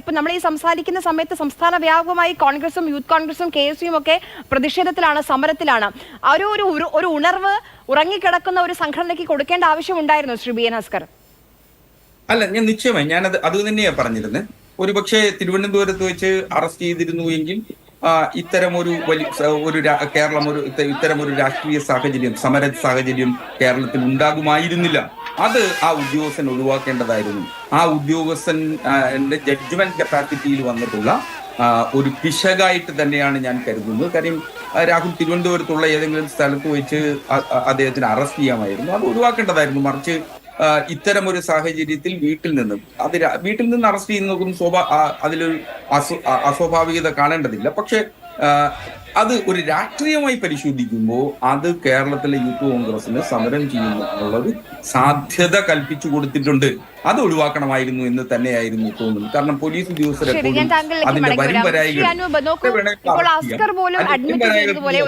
ഇപ്പൊ നമ്മൾ ഈ സംസാരിക്കുന്ന സമയത്ത് സംസ്ഥാന വ്യാപകമായി കോൺഗ്രസും യൂത്ത് കോൺഗ്രസും KSUം ഒക്കെ പ്രതിഷേധത്തിലാണ്, സമരത്തിലാണ്. ഒരു ഉണർവ് ഉറങ്ങിക്കിടക്കുന്ന ഒരു സംഘടനയ്ക്ക് കൊടുക്കേണ്ട ആവശ്യമുണ്ടായിരുന്നു ശ്രീ BN ഹസ്കർ? അല്ല, ഞാൻ നിശ്ചയമായി അത് തന്നെയാ പറഞ്ഞിരുന്നത്. ഒരുപക്ഷെ തിരുവനന്തപുരത്ത് വെച്ച് അറസ്റ്റ് ചെയ്തിരുന്നു എങ്കിൽ ഇത്തരമൊരു ഇത്തരമൊരു രാഷ്ട്രീയ സാഹചര്യം, സമര സാഹചര്യം കേരളത്തിൽ ഉണ്ടാകുമായിരുന്നില്ല. അത് ആ ഉദ്യോഗസ്ഥൻ ഒഴിവാക്കേണ്ടതായിരുന്നു. ആ ഉദ്യോഗസ്ഥൻ ജഡ്ജ്മെന്റ് കപ്പാസിറ്റിയിൽ വന്നിട്ടുള്ള ഒരു പിശകായിട്ട് തന്നെയാണ് ഞാൻ കരുതുന്നത്. കാര്യം രാഹുൽ തിരുവനന്തപുരത്തുള്ള ഏതെങ്കിലും സ്ഥലത്ത് വെച്ച് അദ്ദേഹത്തിന് അറസ്റ്റ് ചെയ്യാമായിരുന്നു. അത് ഒഴിവാക്കേണ്ടതായിരുന്നു. മറിച്ച് ഇത്തരം ഒരു സാഹചര്യത്തിൽ വീട്ടിൽ നിന്ന് അറസ്റ്റ് ചെയ്യുന്നതും അതിലൊരു അസ്വാഭാവികത കാണേണ്ടതില്ല. പക്ഷെ അത് ഒരു രാഷ്ട്രീയമായി പരിശോധിക്കുമ്പോൾ അത് കേരളത്തിലെ യൂത്ത് കോൺഗ്രസിന് സമരം ചെയ്യുമെന്നുള്ളത് സാധ്യത കൽപ്പിച്ചു കൊടുത്തിട്ടുണ്ട്. അത് ഒഴിവാക്കണമായിരുന്നു എന്ന് തന്നെയായിരുന്നു തോന്നുന്നത്. കാരണം പോലീസ് ഉദ്യോഗസ്ഥരെ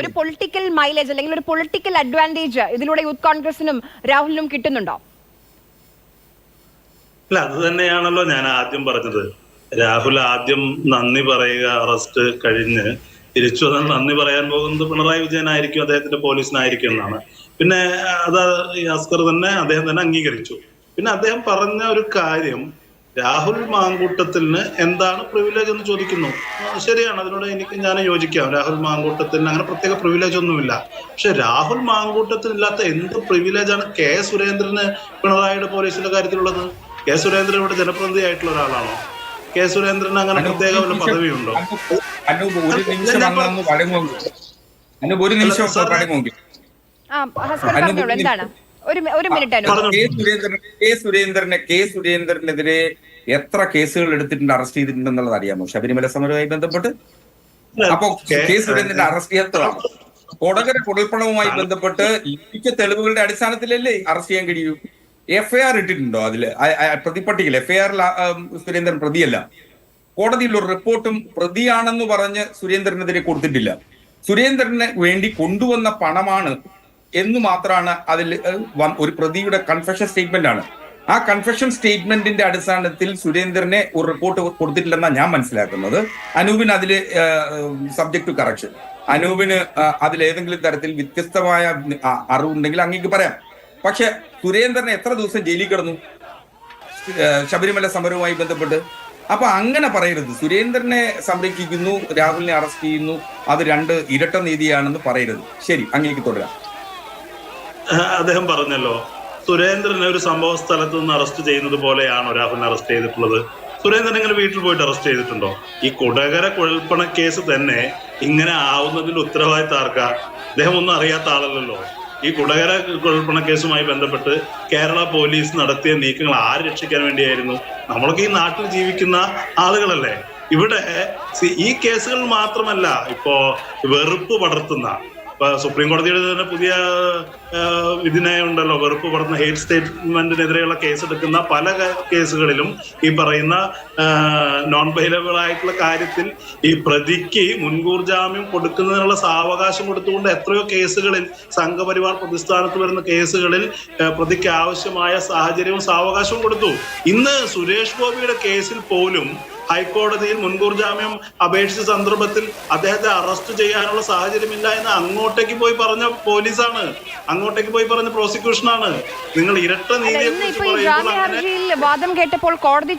ഒരു പൊളിറ്റിക്കൽ മൈലേജ് അല്ലെങ്കിൽ ഒരു പൊളിറ്റിക്കൽ അഡ്വാൻറ്റേജ് ഇതിലൂടെ യൂത്ത് കോൺഗ്രസിനും രാഹുലിനും കിട്ടുന്നുണ്ടോ? അല്ല, അത് തന്നെയാണല്ലോ ഞാൻ ആദ്യം പറഞ്ഞത്. രാഹുൽ ആദ്യം നന്ദി പറയുക, അറസ്റ്റ് കഴിഞ്ഞ് തിരിച്ചു വന്നാൽ നന്ദി പറയാൻ പോകുന്നത് പിണറായി വിജയനായിരിക്കും, അദ്ദേഹത്തിന്റെ പോലീസിനായിരിക്കും എന്നാണ്. പിന്നെ അത് അദ്ദേഹം തന്നെ അംഗീകരിച്ചു. പിന്നെ അദ്ദേഹം പറഞ്ഞ ഒരു കാര്യം, രാഹുൽ മാങ്കൂട്ടത്തിന് എന്താണ് പ്രിവിലേജ് എന്ന് ചോദിക്കുന്നു. ശരിയാണ്, അതിനോട് ഞാൻ യോജിക്കാം. രാഹുൽ മാങ്കൂട്ടത്തിന് അങ്ങനെ പ്രത്യേക പ്രിവിലേജ് ഒന്നുമില്ല. പക്ഷെ രാഹുൽ മാങ്കൂട്ടത്തിന് ഇല്ലാത്ത എന്ത് പ്രിവിലേജാണ് സുരേന്ദ്രന് പിണറായിയുടെ പോലീസിന്റെ കാര്യത്തിലുള്ളത്? സുരേന്ദ്രൻ ഇവിടെ ജനപ്രതിനിധിയായിട്ടുള്ള ഒരാളാണോ? സുരേന്ദ്രന് അങ്ങനെ പ്രത്യേക വല്ല പദവിയുണ്ടോ? സുരേന്ദ്രനെതിരെ എത്ര കേസുകൾ എടുത്തിട്ടുണ്ട്, അറസ്റ്റ് ചെയ്തിട്ടുണ്ടെന്നുള്ളത് അറിയാമോ? ശബരിമല സമരവുമായി ബന്ധപ്പെട്ട്. അപ്പൊ സുരേന്ദ്രന്റെ അറസ്റ്റ് എത്രയാണ്? കൊടകര കുഴൽപ്പണവുമായി ബന്ധപ്പെട്ട് ലഭിച്ച തെളിവുകളുടെ അടിസ്ഥാനത്തിലല്ലേ അറസ്റ്റ് ചെയ്യാൻ കഴിയൂ? FIR ഇട്ടിട്ടുണ്ടോ? അതില് പ്രതിപട്ടികയിൽ FIR സുരേന്ദ്രൻ പ്രതിയല്ല. കോടതിയിൽ ഒരു റിപ്പോർട്ടും പ്രതിയാണെന്ന് പറഞ്ഞ് സുരേന്ദ്രനെതിരെ കൊടുത്തിട്ടില്ല. സുരേന്ദ്രന് വേണ്ടി കൊണ്ടുവന്ന പണമാണ് എന്ന് മാത്രമാണ് അതിൽ ഒരു പ്രതിയുടെ കൺഫെഷൻ സ്റ്റേറ്റ്മെന്റ് ആണ്. ആ കൺഫെഷൻ സ്റ്റേറ്റ്മെന്റിന്റെ അടിസ്ഥാനത്തിൽ സുരേന്ദ്രനെ ഒരു റിപ്പോർട്ട് കൊടുത്തിട്ടില്ലെന്നാണ് ഞാൻ മനസ്സിലാക്കുന്നത്. അനൂപിന് അതില് സബ്ജക്ട് ടു കറക്ഷൻ. അനൂപിന് അതിലേതെങ്കിലും തരത്തിൽ വ്യത്യസ്തമായ അറിവുണ്ടെങ്കിൽ അങ്ങേക്ക് പറയാം. പക്ഷെ സുരേന്ദ്രൻ എത്ര ദിവസം ജയിലിൽ കിടന്നു ശബരിമല സമരവുമായി ബന്ധപ്പെട്ട്? അപ്പൊ അങ്ങനെ പറയരുത്. സുരേന്ദ്രനെ സംരക്ഷിക്കുന്നു, രാഹുലിനെ അറസ്റ്റ് ചെയ്യുന്നു, അത് രണ്ട് ഇരട്ട നീതിയാണെന്ന് പറയരുത്. ശരി, അങ്ങേക്ക് തുടരാം. അദ്ദേഹം പറഞ്ഞല്ലോ, സുരേന്ദ്രനെ ഒരു സംഭവ സ്ഥലത്ത് നിന്ന് അറസ്റ്റ് ചെയ്യുന്നത് പോലെയാണോ രാഹുലിനെ അറസ്റ്റ് ചെയ്തിട്ടുള്ളത്? സുരേന്ദ്രൻ ഇങ്ങനെ വീട്ടിൽ പോയിട്ട് അറസ്റ്റ് ചെയ്തിട്ടുണ്ടോ? ഈ കൊടകര കുഴൽപ്പണ കേസ് തന്നെ ഇങ്ങനെ ആവുന്നതിന്റെ ഉത്തരവാദിത്തം ആർക്കാ? അദ്ദേഹം ഒന്നും അറിയാത്ത ആളല്ലല്ലോ. ഈ കുടകര കുഴൽപ്പണ കേസുമായി ബന്ധപ്പെട്ട് കേരള പോലീസ് നടത്തിയ നീക്കങ്ങൾ ആര് രക്ഷിക്കാൻ വേണ്ടിയായിരുന്നു? നമ്മളൊക്കെ ഈ നാട്ടിൽ ജീവിക്കുന്ന ആളുകളല്ലേ. ഇവിടെ ഈ കേസുകൾ മാത്രമല്ല, ഇപ്പോ വെറുപ്പ് പടർത്തുന്ന, സുപ്രീം കോടതിയുടെ തന്നെ പുതിയ വിധിന്യായം ഉണ്ടല്ലോ, വെറുപ്പ് പടർത്തുന്ന ഹേറ്റ് സ്റ്റേറ്റ്മെന്റിനെതിരെയുള്ള കേസെടുക്കുന്ന പല കേസുകളിലും ഈ പറയുന്ന നോൺ ബെയിലബിൾ ആയിട്ടുള്ള കാര്യത്തിൽ ഈ പ്രതിക്ക് മുൻകൂർ ജാമ്യം കൊടുക്കുന്നതിനുള്ള സാവകാശം കൊടുത്തുകൊണ്ട് എത്രയോ കേസുകളിൽ സംഘപരിവാർ പ്രതിസ്ഥാനത്ത് വരുന്ന കേസുകളിൽ പ്രതിക്ക് ആവശ്യമായ സാഹചര്യവും സാവകാശവും കൊടുത്തു. ഇന്ന് സുരേഷ് ഗോപിയുടെ കേസിൽ പോലും ഹൈക്കോടതിയിൽ മുൻകൂർ ജാമ്യം അപേക്ഷിച്ച സന്ദർഭത്തിൽ അദ്ദേഹത്തെ അറസ്റ്റ് ചെയ്യാനുള്ള സാഹചര്യമില്ല എന്ന് അങ്ങോട്ടേക്ക് പോയി പറഞ്ഞ പോലീസാണ്, അങ്ങോട്ടേക്ക് പോയി പറഞ്ഞ പ്രോസിക്യൂഷനാണ്. നിങ്ങൾ ഇരട്ട നീതിയിൽ വാദം കേട്ടപ്പോൾ കോടതി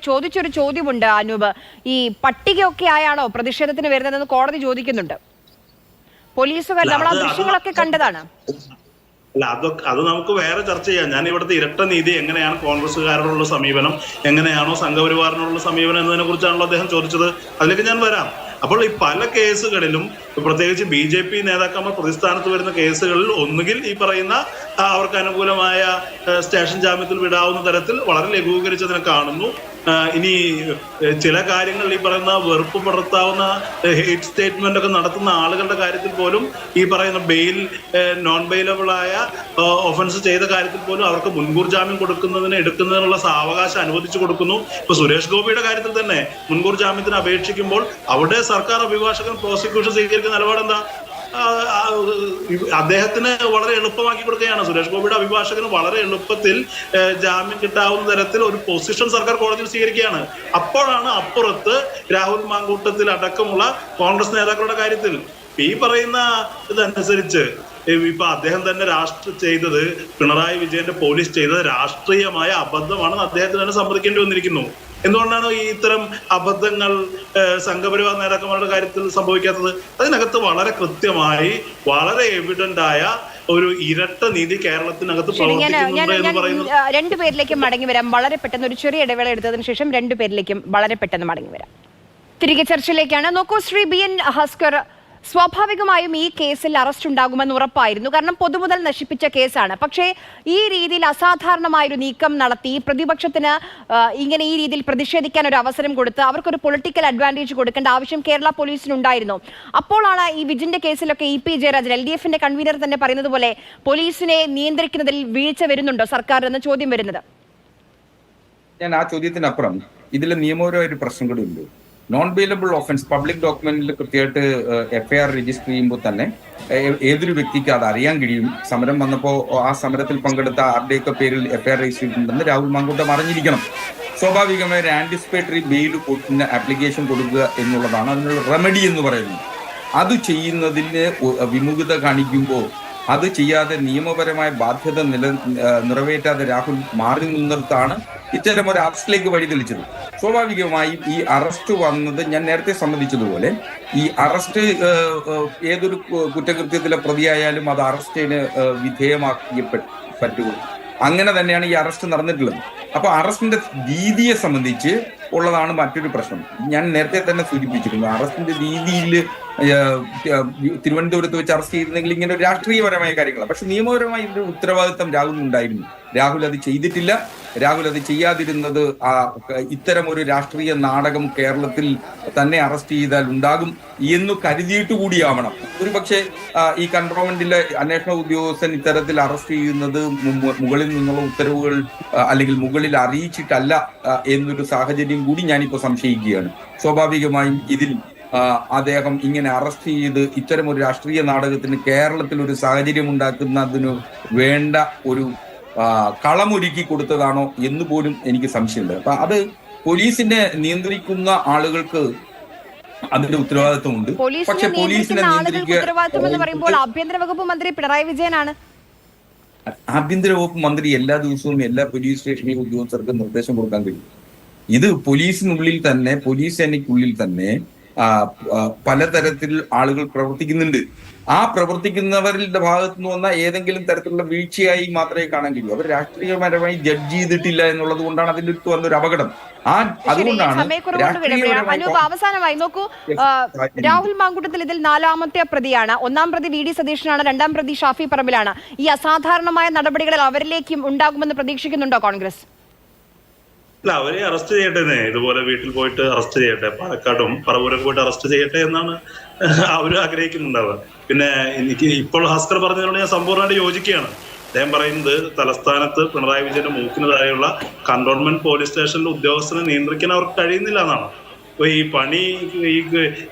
ചോദിച്ചൊരു ചോദ്യമുണ്ട് അനൂപ്. ഈ പട്ടികയൊക്കെ ആയാണോ പ്രതിഷേധത്തിന് വരുന്നതെന്ന് കോടതി ചോദിക്കുന്നുണ്ട്. പോലീസുകാർ നമ്മൾ ആ ദൃശ്യങ്ങളൊക്കെ കണ്ടതാണ്. അല്ല, അത് നമുക്ക് വേറെ ചർച്ച ചെയ്യാം. ഞാൻ ഇവിടുത്തെ ഇരട്ട നീതി എങ്ങനെയാണ് കോൺഗ്രസ്സുകാരോടുള്ള സമീപനം, എങ്ങനെയാണോ സംഘപരിവാറിനോടുള്ള സമീപനം എന്നതിനെ കുറിച്ചാണല്ലോ അദ്ദേഹം ചോദിച്ചത്. അതിലേക്ക് ഞാൻ വരാം. അപ്പോൾ ഈ പല കേസുകളിലും പ്രത്യേകിച്ച് BJP നേതാക്കന്മാർ പ്രതിസ്ഥാനത്ത് വരുന്ന കേസുകളിൽ ഒന്നുകിൽ ഈ പറയുന്ന അവർക്ക് അനുകൂലമായ സ്റ്റേഷൻ ജാമ്യത്തിൽ വിടാവുന്ന തരത്തിൽ വളരെ ലഘൂകരിച്ചതിനെ കാണുന്നു. ഇനി ചില കാര്യങ്ങൾ ഈ പറയുന്ന വെറുപ്പ് പടർത്താവുന്ന ഹേറ്റ് സ്റ്റേറ്റ്മെന്റ് ഒക്കെ നടത്തുന്ന ആളുകളുടെ കാര്യത്തിൽ പോലും ഈ പറയുന്ന നോൺ ബെയിലബിളായ ഒഫൻസ് ചെയ്ത കാര്യത്തിൽ പോലും അവർക്ക് മുൻകൂർ ജാമ്യം എടുക്കുന്നതിനുള്ള സാവകാശം അനുവദിച്ചു കൊടുക്കുന്നു. ഇപ്പൊ സുരേഷ് ഗോപിയുടെ കാര്യത്തിൽ തന്നെ മുൻകൂർ ജാമ്യത്തിന് അപേക്ഷിക്കുമ്പോൾ അവിടെ സർക്കാർ അഭിഭാഷകൻ പ്രോസിക്യൂഷൻ സ്വീകരിക്കുന്ന നിലപാടെന്താ? അദ്ദേഹത്തിന് വളരെ എളുപ്പമാക്കി കൊടുക്കുകയാണ്. സുരേഷ് ഗോപിയുടെ അഭിഭാഷകന് വളരെ എളുപ്പത്തിൽ ജാമ്യം കിട്ടാവുന്ന തരത്തിൽ ഒരു പൊസിഷൻ സർക്കാർ കോടതിയിൽ സ്വീകരിക്കുകയാണ്. അപ്പോഴാണ് അപ്പുറത്ത് രാഹുൽ മാങ്കൂട്ടത്തിൽ അടക്കമുള്ള കോൺഗ്രസ് നേതാക്കളുടെ കാര്യത്തിൽ ഈ പറയുന്ന ഇതനുസരിച്ച് ഇപ്പൊ അദ്ദേഹം തന്നെ ചെയ്തത്, പിണറായി വിജയന്റെ പോലീസ് ചെയ്തത് രാഷ്ട്രീയമായ അബദ്ധമാണെന്ന് അദ്ദേഹത്തിന് തന്നെ സമ്മതിക്കേണ്ടി വന്നിരിക്കുന്നു. എന്തുകൊണ്ടാണ് ഈ ഇത്തരം അബദ്ധങ്ങൾ സംഘപരിവാർ നേതാക്കന്മാരുടെ കാര്യത്തിൽ സംഭവിക്കാത്തത്? അതിനകത്ത് വളരെ കൃത്യമായി വളരെ എവിഡന്റ് ആയ ഒരു ഇരട്ട നീതി കേരളത്തിനകത്ത് പ്രവർത്തിക്കുന്നുണ്ട് എന്ന് പറയുന്നത്. രണ്ടുപേരിലേക്കും മടങ്ങി വരാം. വളരെ പെട്ടെന്ന് ഒരു ചെറിയ ഇടവേള എടുത്തതിന് ശേഷം രണ്ടുപേരിലേക്കും വളരെ പെട്ടെന്ന് മടങ്ങി വരാം. തിരികെ ചർച്ചയിലേക്കാണ്. നോക്കൂ ശ്രീ BN ഹസ്കർ, സ്വാഭാവികമായും ഈ കേസിൽ അറസ്റ്റ് ഉണ്ടാകുമെന്ന് ഉറപ്പായിരുന്നു. കാരണം പൊതുമുതൽ നശിപ്പിച്ച കേസാണ്. പക്ഷേ ഈ രീതിയിൽ അസാധാരണമായൊരു നീക്കം നടത്തി പ്രതിപക്ഷത്തിന് ഇങ്ങനെ ഈ രീതിയിൽ പ്രതിഷേധിക്കാൻ ഒരു അവസരം കൊടുത്ത് അവർക്കൊരു പൊളിറ്റിക്കൽ അഡ്വാൻറ്റേജ് കൊടുക്കേണ്ട ആവശ്യം കേരള പോലീസിനുണ്ടായിരുന്നു. അപ്പോഴാണ് ഈ വിജിന്റെ കേസിലൊക്കെ EP ജയരാജൻ LDFന്റെ കൺവീനർ തന്നെ പറയുന്നത് പോലെ പോലീസിനെ നിയന്ത്രിക്കുന്നതിൽ വീഴ്ച വരുന്നുണ്ടോ സർക്കാർ എന്ന ചോദ്യം വരുന്നത്. ഞാൻ ആ ചോദ്യത്തിനപ്പുറം ഇതിലെ നിയമപരമായ ഒരു പ്രശ്നം കൂടി ഉണ്ട്. നോൺ ബെയിലബിൾ ഓഫൻസ് പബ്ലിക് ഡോക്യുമെന്റിൽ കൃത്യമായിട്ട് FIR രജിസ്റ്റർ ചെയ്യുമ്പോൾ തന്നെ ഏതൊരു വ്യക്തിക്ക് അത് അറിയാൻ കഴിയും. സമരം വന്നപ്പോൾ ആ സമരത്തിൽ പങ്കെടുത്ത ആരുടെയൊക്കെ പേരിൽ FIR രജിസ്റ്റർ ചെയ്തിട്ടുണ്ടെന്ന് രാഹുൽ മാങ്കൂട്ടം അറിഞ്ഞിരിക്കണം. സ്വാഭാവികമായി ഒരു ആന്റിസിപ്പേറ്ററി ബെയിൽ കോർട്ടിന് ആപ്ലിക്കേഷൻ കൊടുക്കുക എന്നുള്ളതാണ് അതിനുള്ള റെമഡി എന്ന് പറയുന്നത്. അത് ചെയ്യുന്നതിന് വിമുഖത കാണിക്കുമ്പോൾ അത് ചെയ്യാതെ നിയമപരമായ ബാധ്യത നിറവേറ്റാതെ രാഹുൽ മാറി നിന്നിടത്താണ് ഇത്തരം ഒരു അറസ്റ്റിലേക്ക് വഴിതെളിച്ചത്. സ്വാഭാവികമായും ഈ അറസ്റ്റ് വന്നത് ഞാൻ നേരത്തെ സമ്മതിച്ചതുപോലെ ഈ അറസ്റ്റ് ഏതൊരു കുറ്റകൃത്യത്തിലെ പ്രതിയായാലും അത് അറസ്റ്റിന് വിധേയമാക്കിയ പറ്റുള്ളൂ. അങ്ങനെ തന്നെയാണ് ഈ അറസ്റ്റ് നടന്നിട്ടുള്ളത്. അപ്പൊ അറസ്റ്റിന്റെ രീതിയെ സംബന്ധിച്ച് ഉള്ളതാണ് മറ്റൊരു പ്രശ്നം. ഞാൻ നേരത്തെ തന്നെ സൂചിപ്പിച്ചിരുന്നു, അറസ്റ്റിന്റെ രീതിയിൽ തിരുവനന്തപുരത്ത് വെച്ച് അറസ്റ്റ് ചെയ്തിരുന്നെങ്കിൽ ഇങ്ങനെ രാഷ്ട്രീയപരമായ കാര്യങ്ങളാണ്. പക്ഷെ നിയമപരമായ ഒരു ഉത്തരവാദിത്തം രാഹുലിനുണ്ടായിരുന്നു. രാഹുൽ അത് ചെയ്തിട്ടില്ല. രാഹുൽ അത് ചെയ്യാതിരുന്നത് ഇത്തരം ഒരു രാഷ്ട്രീയ നാടകം കേരളത്തിൽ തന്നെ അറസ്റ്റ് ചെയ്താൽ ഉണ്ടാകും എന്ന് കരുതിയിട്ട് കൂടിയാവണം. ഒരുപക്ഷെ ഈ കൺട്രോൾമെന്റിലെ അന്വേഷണ ഉദ്യോഗസ്ഥൻ ഇത്തരത്തിൽ അറസ്റ്റ് ചെയ്യുന്നത് മുകളിൽ നിന്നുള്ള ഉത്തരവുകൾ അല്ലെങ്കിൽ മുകളിൽ അറിയിച്ചിട്ടല്ല എന്നൊരു സാഹചര്യം കൂടി ഞാനിപ്പോ സംശയിക്കുകയാണ്. സ്വാഭാവികമായും ഇതിൽ അദ്ദേഹം ഇങ്ങനെ അറസ്റ്റ് ചെയ്ത് ഇത്തരം ഒരു രാഷ്ട്രീയ നാടകത്തിന് കേരളത്തിൽ ഒരു സാഹചര്യം ഉണ്ടാക്കുന്നതിന് വേണ്ട ഒരു കളമൊരുക്കി കൊടുത്തതാണോ എന്ന് പോലും എനിക്ക് സംശയമുണ്ട്. അപ്പൊ അത് പോലീസിനെ നിയന്ത്രിക്കുന്ന ആളുകൾക്ക് അതിന്റെ ഉത്തരവാദിത്വമുണ്ട്. പക്ഷെ പോലീസിനെ നിയന്ത്രിക്കുക ആഭ്യന്തര വകുപ്പ് മന്ത്രി പിണറായി വിജയനാണ്. ആഭ്യന്തര വകുപ്പ് മന്ത്രി എല്ലാ ദിവസവും എല്ലാ പോലീസ് സ്റ്റേഷനിലെ ഉദ്യോഗസ്ഥർക്കും നിർദ്ദേശം കൊടുക്കാൻ കഴിയും. ഇത് പോലീസിനുള്ളിൽ തന്നെ, പോലീസ് സേനയ്ക്കുള്ളിൽ തന്നെ പലതരത്തിൽ ആളുകൾ പ്രവർത്തിക്കുന്നുണ്ട്. ആ പ്രവർത്തിക്കുന്നവരുടെ ഭാഗത്തു നിന്ന് വന്ന ഏതെങ്കിലും തരത്തിലുള്ള വീഴ്ചയായി മാത്രമേ കാണാൻ കഴിയൂ. അവർ രാഷ്ട്രീയപരമായി ജഡ്ജ് ചെയ്തിട്ടില്ല എന്നുള്ളത് കൊണ്ടാണ് അതിന്റെ അടുത്ത് വന്നൊരു അപകടം. അതുകൊണ്ടാണ് അവസാനമായി നോക്കൂ, രാഹുൽ മാങ്കൂട്ടത്തിൽ ഇതിൽ 4ാമത്തെ പ്രതിയാണ്. 1ാം പ്രതി VD സതീശനാണ്, 2ാം പ്രതി ഷാഫി പറമ്പിലാണ്. ഈ അസാധാരണമായ നടപടികൾ അവരിലേക്കും ഉണ്ടാകുമെന്ന് പ്രതീക്ഷിക്കുന്നുണ്ടോ കോൺഗ്രസ്? അല്ല, അവരെ അറസ്റ്റ് ചെയ്യട്ടെ, ഇതുപോലെ വീട്ടിൽ പോയിട്ട് അറസ്റ്റ് ചെയ്യട്ടെ, പാലക്കാടും പറവൂരൊക്കെ പോയിട്ട് അറസ്റ്റ് ചെയ്യട്ടെ എന്നാണ് അവർ ആഗ്രഹിക്കുന്നുണ്ടാവുക. പിന്നെ എനിക്ക് ഇപ്പോൾ ഹസ്കർ പറഞ്ഞതിനോട് ഞാൻ സമ്പൂർണ്ണമായിട്ട് യോജിക്കുകയാണ്. അദ്ദേഹം പറയുന്നത് തലസ്ഥാനത്ത് പിണറായി വിജയന്റെ മൂക്കിന് താഴെയുള്ള കന്റോൺമെന്റ് പോലീസ് സ്റ്റേഷനിലെ ഉദ്യോഗസ്ഥനെ നിയന്ത്രിക്കാൻ അവർക്ക് കഴിയുന്നില്ല എന്നാണ്. അപ്പൊ ഈ പണി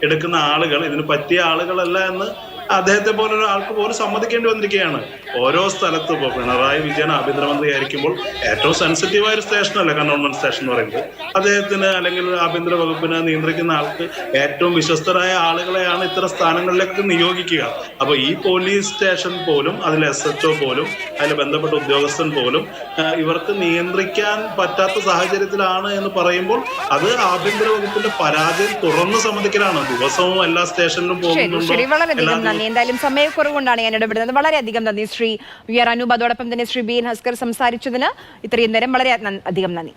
എടുക്കുന്ന ആളുകൾ ഇതിന് പറ്റിയ ആളുകളല്ല എന്ന് അദ്ദേഹത്തെ പോലൊരു ആൾക്ക് പോലും സമ്മതിക്കേണ്ടി വന്നിരിക്കുകയാണ്. ഓരോ സ്ഥലത്തും ഇപ്പോൾ പിണറായി വിജയൻ ആഭ്യന്തരമന്ത്രി ആയിരിക്കുമ്പോൾ ഏറ്റവും സെൻസിറ്റീവായ ഒരു സ്റ്റേഷനല്ലേ കന്റോൺമെന്റ് സ്റ്റേഷൻ എന്ന് പറയുന്നത്. അദ്ദേഹത്തിന് അല്ലെങ്കിൽ ആഭ്യന്തര വകുപ്പിനെ നിയന്ത്രിക്കുന്ന ആൾക്ക് ഏറ്റവും വിശ്വസ്തരായ ആളുകളെയാണ് ഇത്തരം സ്ഥാനങ്ങളിലേക്ക് നിയോഗിക്കുക. അപ്പൊ ഈ പോലീസ് സ്റ്റേഷൻ പോലും, അതിൽ SHO പോലും, അതിൽ ബന്ധപ്പെട്ട ഉദ്യോഗസ്ഥൻ പോലും ഇവർക്ക് നിയന്ത്രിക്കാൻ പറ്റാത്ത സാഹചര്യത്തിലാണ് എന്ന് പറയുമ്പോൾ അത് ആഭ്യന്തര വകുപ്പിന്റെ പരാജയം തുറന്ന് സമ്മതിക്കലാണ്. ദിവസവും എല്ലാ സ്റ്റേഷനിലും പോകുന്നുണ്ടോ, എല്ലാ നന്ദി. എന്തായാലും സമയക്കുറവുകൊണ്ടാണ് ഞാൻ ഇടപെടുന്നത്. വളരെയധികം നന്ദി ശ്രീ വി ആർ അനൂപ്. അതോടൊപ്പം തന്നെ ശ്രീ ബി എൻ ഹസ്കർ സംസാരിച്ചതിന് ഇത്രയും നേരം വളരെ അധികം നന്ദി.